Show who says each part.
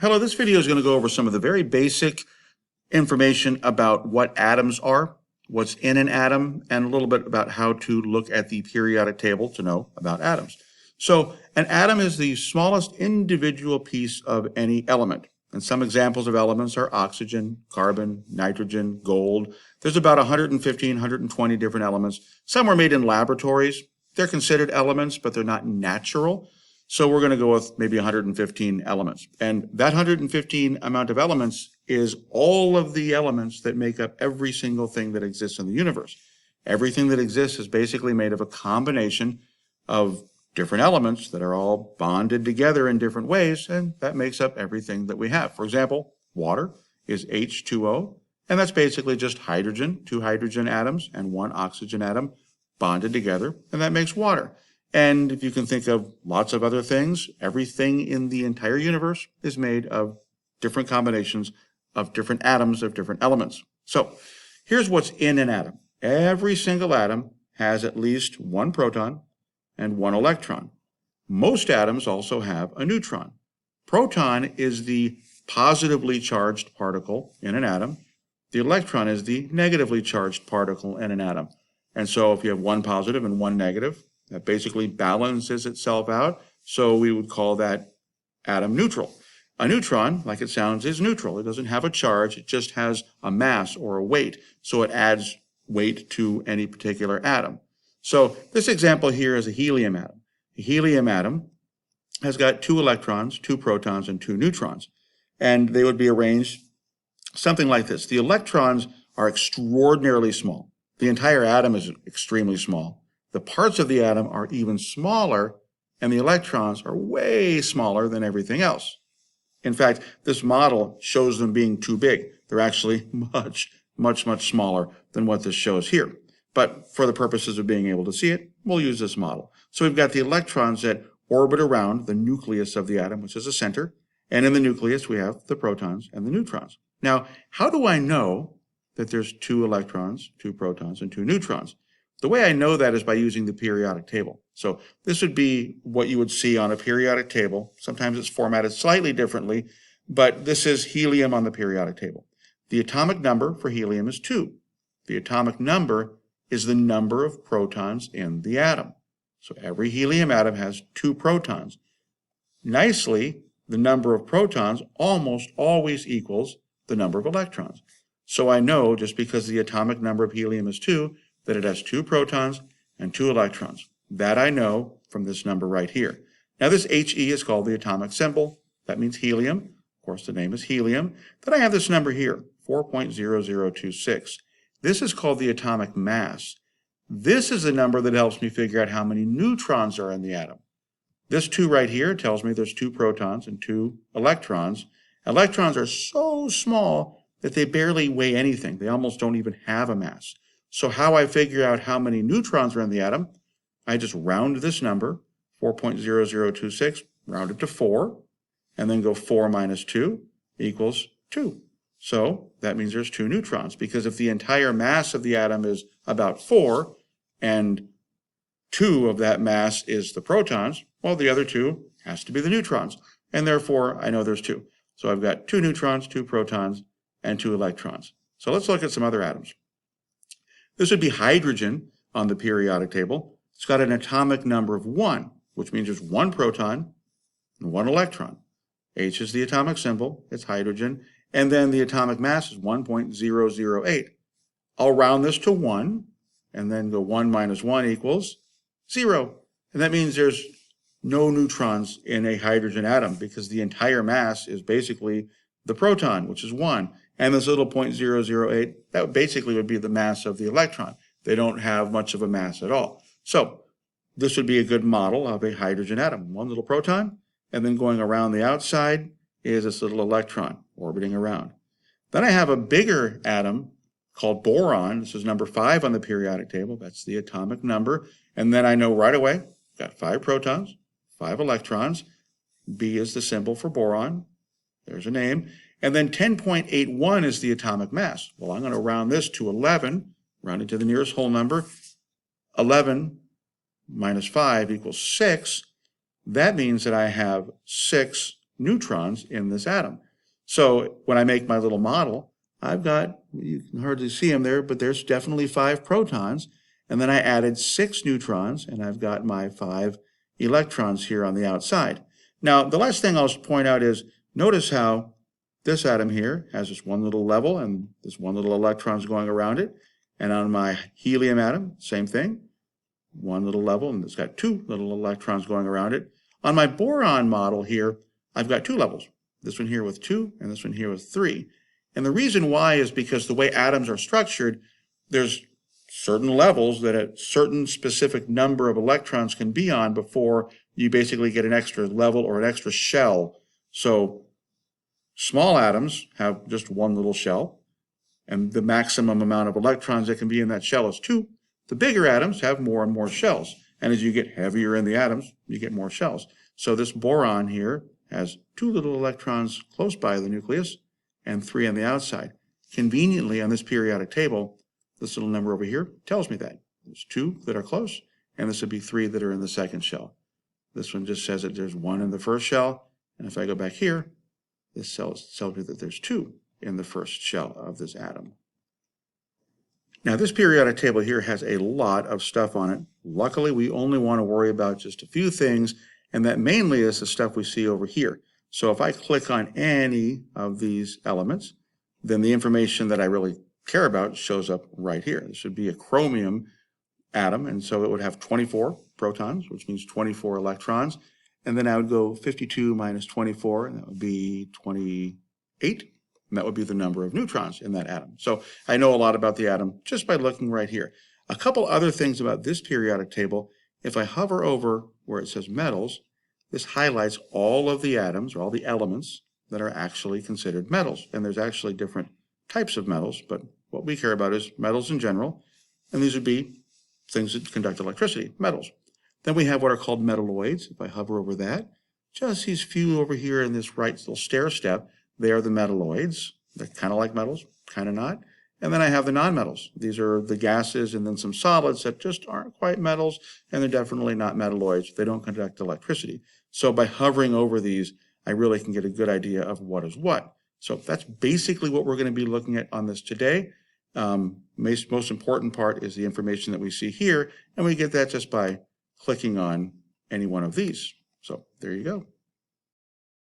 Speaker 1: Hello, this video is going to go over some of the very basic information about what atoms are, what's in an atom, and a little bit about how to look at the periodic table to know about atoms. So an atom is the smallest individual piece of any element. And some examples of elements are oxygen, carbon, nitrogen, gold. There's about 115, 120 different elements. Some were made in laboratories. They're considered elements, but they're not natural. So we're going to go with maybe 115 elements. And that 115 amount of elements is all of the elements that make up every single thing that exists in the universe. Everything that exists is basically made of a combination of different elements that are all bonded together in different ways, and that makes up everything that we have. For example, water is H2O, and that's basically just hydrogen, two hydrogen atoms and one oxygen atom bonded together, and that makes water. And if you can think of lots of other things, everything in the entire universe is made of different combinations of different atoms of different elements. So here's what's in an atom. Every single atom has at least one proton and one electron. Most atoms also have a neutron. Proton is the positively charged particle in an atom. The electron is the negatively charged particle in an atom. And so if you have one positive and one negative, that basically balances itself out, so we would call that atom neutral. A neutron, like it sounds, is neutral. It doesn't have a charge, it just has a mass or a weight, so it adds weight to any particular atom. So this example here is a helium atom. A helium atom has got two electrons, two protons, and two neutrons, and they would be arranged something like this. The electrons are extraordinarily small. The entire atom is extremely small. The parts of the atom are even smaller, and the electrons are way smaller than everything else. In fact, this model shows them being too big. They're actually much smaller than what this shows here. But for the purposes of being able to see it, we'll use this model. So we've got the electrons that orbit around the nucleus of the atom, which is a center, and in the nucleus we have the protons and the neutrons. Now, how do I know that there's two electrons, two protons, and two neutrons? The way I know that is by using the periodic table. So this would be what you would see on a periodic table. Sometimes it's formatted slightly differently, but this is helium on the periodic table. The atomic number for helium is 2. The atomic number is the number of protons in the atom. So every helium atom has 2 protons. Nicely, the number of protons almost always equals the number of electrons. So I know, just because the atomic number of helium is 2, that it has 2 protons and 2 electrons. That I know from this number right here. Now this He is called the atomic symbol. That means helium. Of course, the name is helium. Then I have this number here, 4.0026. This is called the atomic mass. This is the number that helps me figure out how many neutrons are in the atom. This 2 right here tells me there's 2 protons and 2 electrons. Electrons are so small that they barely weigh anything. They almost don't even have a mass. So how I figure out how many neutrons are in the atom, I just round this number, 4.0026, round it to 4, and then go 4 minus 2 equals 2. So that means there's 2 neutrons, because if the entire mass of the atom is about 4, and 2 of that mass is the protons, well, the other 2 has to be the neutrons, and therefore I know there's 2. So I've got 2 neutrons, 2 protons, and 2 electrons. So let's look at some other atoms. This would be hydrogen on the periodic table. It's got an atomic number of 1, which means there's 1 proton and 1 electron. H is the atomic symbol, it's hydrogen, and then the atomic mass is 1.008. I'll round this to 1, and then go 1 minus 1 equals 0. And that means there's no neutrons in a hydrogen atom, because the entire mass is basically the proton, which is 1. And this little 0.008, that basically would be the mass of the electron. They don't have much of a mass at all. So this would be a good model of a hydrogen atom. 1 little proton, and then going around the outside is this little electron orbiting around. Then I have a bigger atom called boron. This is number 5 on the periodic table. That's the atomic number. And then I know right away, got 5 protons, 5 electrons. B is the symbol for boron. There's a name. And then 10.81 is the atomic mass. Well, I'm going to round this to 11, round it to the nearest whole number. 11 minus 5 equals 6. That means that I have 6 neutrons in this atom. So when I make my little model, I've got, you can hardly see them there, but there's definitely 5 protons. And then I added 6 neutrons, and I've got my 5 electrons here on the outside. Now, the last thing I'll point out is, notice how this atom here has this one little level and this one little electron's going around it. And on my helium atom, same thing. One little level, and it's got 2 little electrons going around it. On my boron model here, I've got 2 levels. This one here with 2, and this one here with 3. And the reason why is because the way atoms are structured, there's certain levels that a certain specific number of electrons can be on before you basically get an extra level or an extra shell. So small atoms have just one little shell, and the maximum amount of electrons that can be in that shell is 2. The bigger atoms have more and more shells, and as you get heavier in the atoms, you get more shells. So this boron here has 2 little electrons close by the nucleus and 3 on the outside. Conveniently, on this periodic table, this little number over here tells me that. There's 2 that are close, and this would be 3 that are in the second shell. This one just says that there's 1 in the first shell, and if I go back here, this tells me that there's 2 in the first shell of this atom. Now, this periodic table here has a lot of stuff on it. Luckily, we only want to worry about just a few things, and that mainly is the stuff we see over here. So if I click on any of these elements, then the information that I really care about shows up right here. This would be a chromium atom, and so it would have 24 protons, which means 24 electrons. And then I would go 52 minus 24, and that would be 28. And that would be the number of neutrons in that atom. So I know a lot about the atom just by looking right here. A couple other things about this periodic table. If I hover over where it says metals, this highlights all of the atoms or all the elements that are actually considered metals. And there's actually different types of metals, but what we care about is metals in general. And these would be things that conduct electricity, metals. Then we have what are called metalloids. If I hover over that, just these few over here in this right little stair step, they are the metalloids. They're kind of like metals, kind of not. And then I have the nonmetals. These are the gases and then some solids that just aren't quite metals, and they're definitely not metalloids. They don't conduct electricity. So by hovering over these, I really can get a good idea of what is what. So that's basically what we're going to be looking at on this today. Most important part is the information that we see here, and we get that just by clicking on any one of these. So there you go.